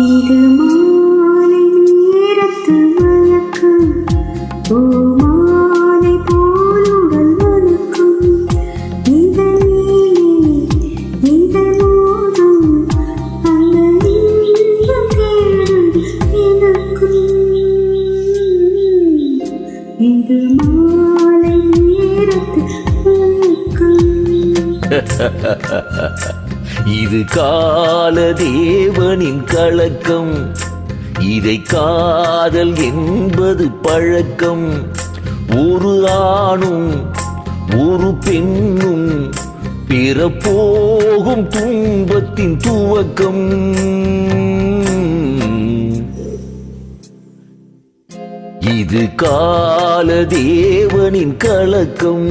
இது மாலை நேரத்து மயக்கம் ஓ மாலை போலுடல் வணக்கம் இதனோடும் அந்த இன்பம் தேடும் எனக்கும் இது மாலை நேரத்து மயக்கம். இது கால தேவனின் கலக்கம், இதை காதல் என்பது பழக்கம். ஒரு ஆணும் ஒரு பெண்ணும் பிறப்போகும் துன்பத்தின் துவக்கம். இது கால தேவனின் கலக்கம்.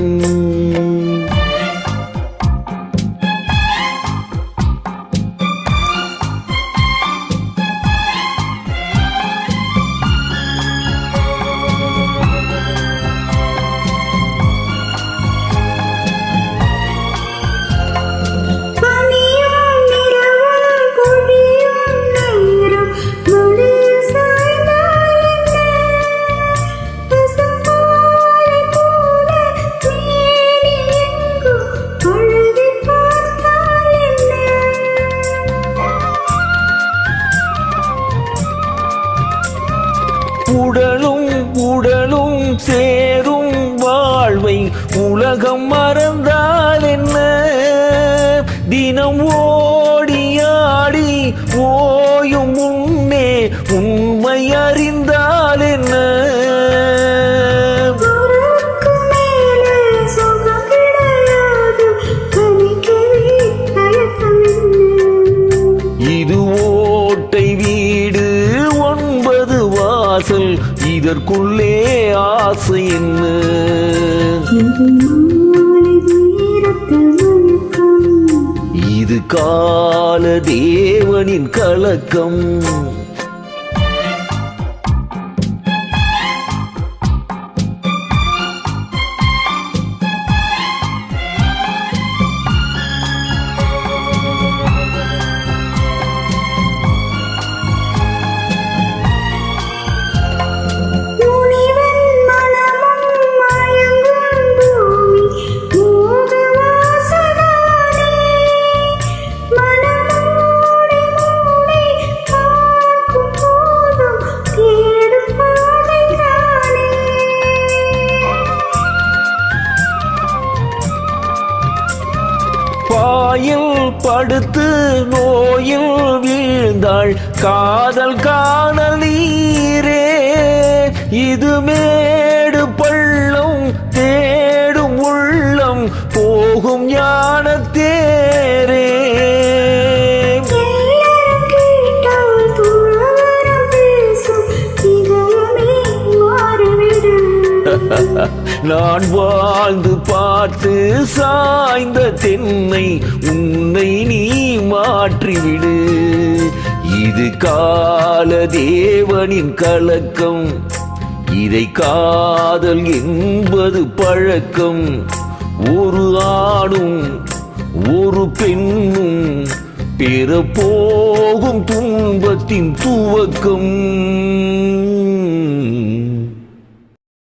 உடலும் உடலும் சேரும் வாழ்வை உலகம் மறந்தால் என்ன? தினம் ஓடியாடி ஓயும் முன்னே உண்மை அறிந்தால் என்ன? இது ஓட்டை வீடு 9 வாசல், இதற்குள்ளே ஆசை என்ன? இது கால தேவனின் கலக்கம். பாயில் படுத்து நோயில் வீழ்ந்தாள் காதல் காணல் நீரே. இது மேடு பள்ளம் தேடும் உள்ளம் போகும் ஞான தேரே. நான் வாழ்ந்து பார்த்து சாய்ந்த தென்னை உன்னை நீ மாற்றிவிடு. இது கால தேவனின் கலக்கம், இதை காதல் என்பது பழக்கம். ஒரு ஆணும் ஒரு பெண்ணும் பிறப்போகும் துன்பத்தின் துவக்கம்.